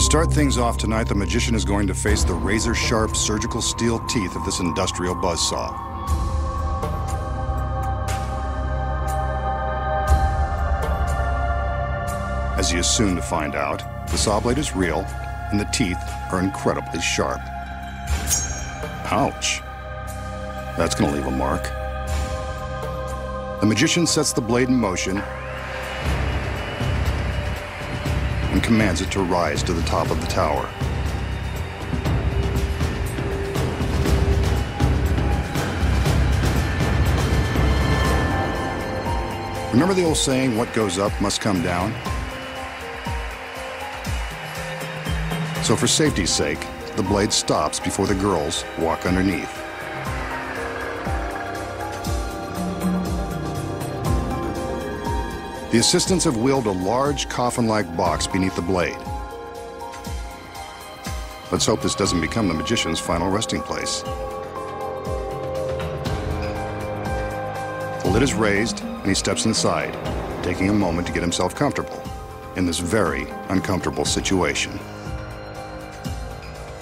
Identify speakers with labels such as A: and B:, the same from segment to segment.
A: start things off tonight, the magician is going to face the razor-sharp surgical steel teeth of this industrial buzzsaw. As he is soon to find out, the saw blade is real and the teeth are incredibly sharp. Ouch. That's going to leave a mark. The magician sets the blade in motion and commands it to rise to the top of the tower. Remember the old saying, what goes up must come down? So for safety's sake, the blade stops before the girls walk underneath. The assistants have wheeled a large coffin-like box beneath the blade. Let's hope this doesn't become the magician's final resting place. The lid is raised and he steps inside, taking a moment to get himself comfortable in this very uncomfortable situation.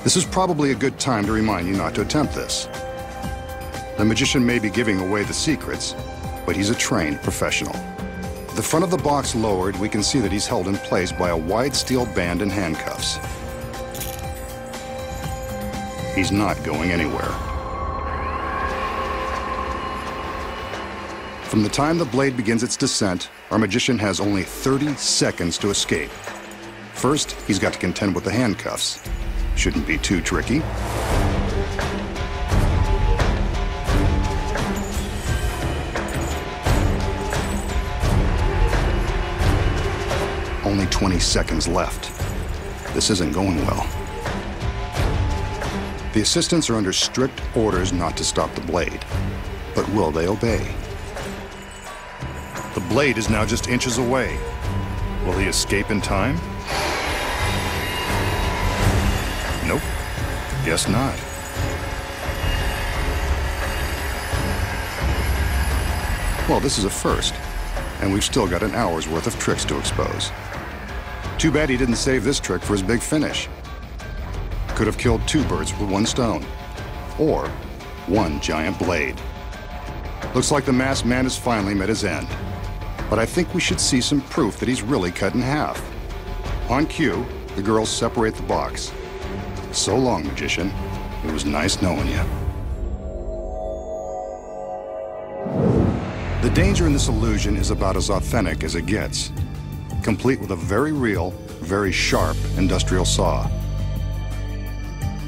A: This is probably a good time to remind you not to attempt this. The magician may be giving away the secrets, but he's a trained professional. The front of the box lowered, we can see that he's held in place by a wide steel band and handcuffs. He's not going anywhere. From the time the blade begins its descent, our magician has only 30 seconds to escape. First, he's got to contend with the handcuffs. Shouldn't be too tricky. Only 20 seconds left. This isn't going well. The assistants are under strict orders not to stop the blade. But will they obey? The blade is now just inches away. Will he escape in time? Nope, guess not. Well, this is a first, and we've still got an hour's worth of tricks to expose. Too bad he didn't save this trick for his big finish. Could have killed two birds with one stone, or one giant blade. Looks like the masked man has finally met his end, but I think we should see some proof that he's really cut in half. On cue, the girls separate the box. So long, magician. It was nice knowing you. The danger in this illusion is about as authentic as it gets, complete with a very real, very sharp industrial saw.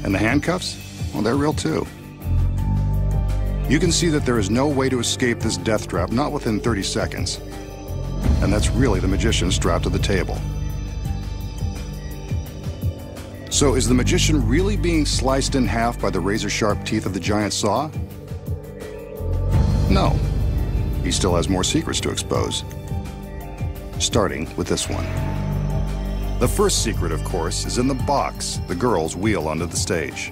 A: And the handcuffs? Well, they're real too. You can see that there is no way to escape this death trap, not within 30 seconds. And that's really the magician strapped to the table. So is the magician really being sliced in half by the razor-sharp teeth of the giant saw? No. He still has more secrets to expose. Starting with this one. The first secret, of course, is in the box the girls wheel onto the stage.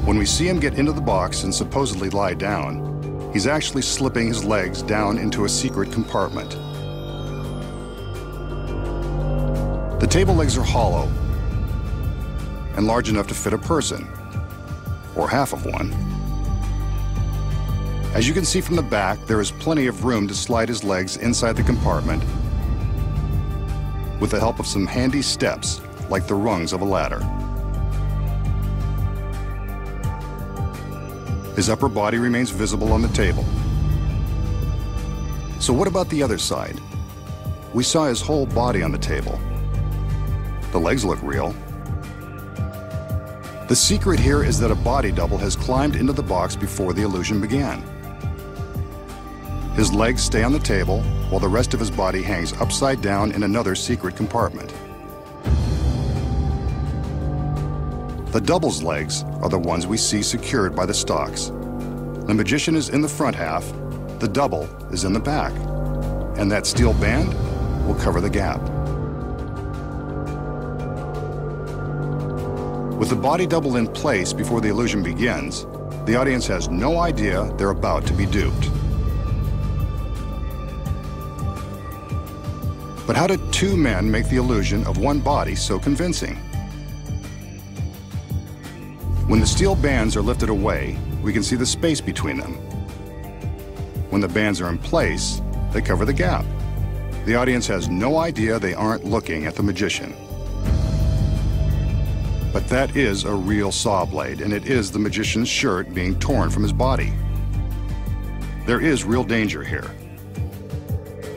A: When we see him get into the box and supposedly lie down, he's actually slipping his legs down into a secret compartment. The table legs are hollow and large enough to fit a person, or half of one. As you can see from the back, there is plenty of room to slide his legs inside the compartment with the help of some handy steps, like the rungs of a ladder. His upper body remains visible on the table. So what about the other side? We saw his whole body on the table. The legs look real. The secret here is that a body double has climbed into the box before the illusion began. His legs stay on the table, while the rest of his body hangs upside down in another secret compartment. The double's legs are the ones we see secured by the stalks. The magician is in the front half, the double is in the back, and that steel band will cover the gap. With the body double in place before the illusion begins, the audience has no idea they're about to be duped. But how did two men make the illusion of one body so convincing? When the steel bands are lifted away, we can see the space between them. When the bands are in place, they cover the gap. The audience has no idea they aren't looking at the magician. But that is a real saw blade, and it is the magician's shirt being torn from his body. There is real danger here.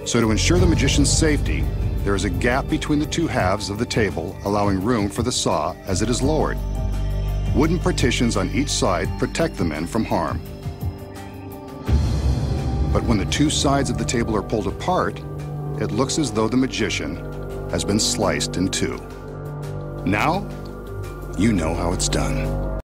A: So to ensure the magician's safety, there is a gap between the two halves of the table, allowing room for the saw as it is lowered. Wooden partitions on each side protect the men from harm. But when the two sides of the table are pulled apart, it looks as though the magician has been sliced in two. Now, you know how it's done.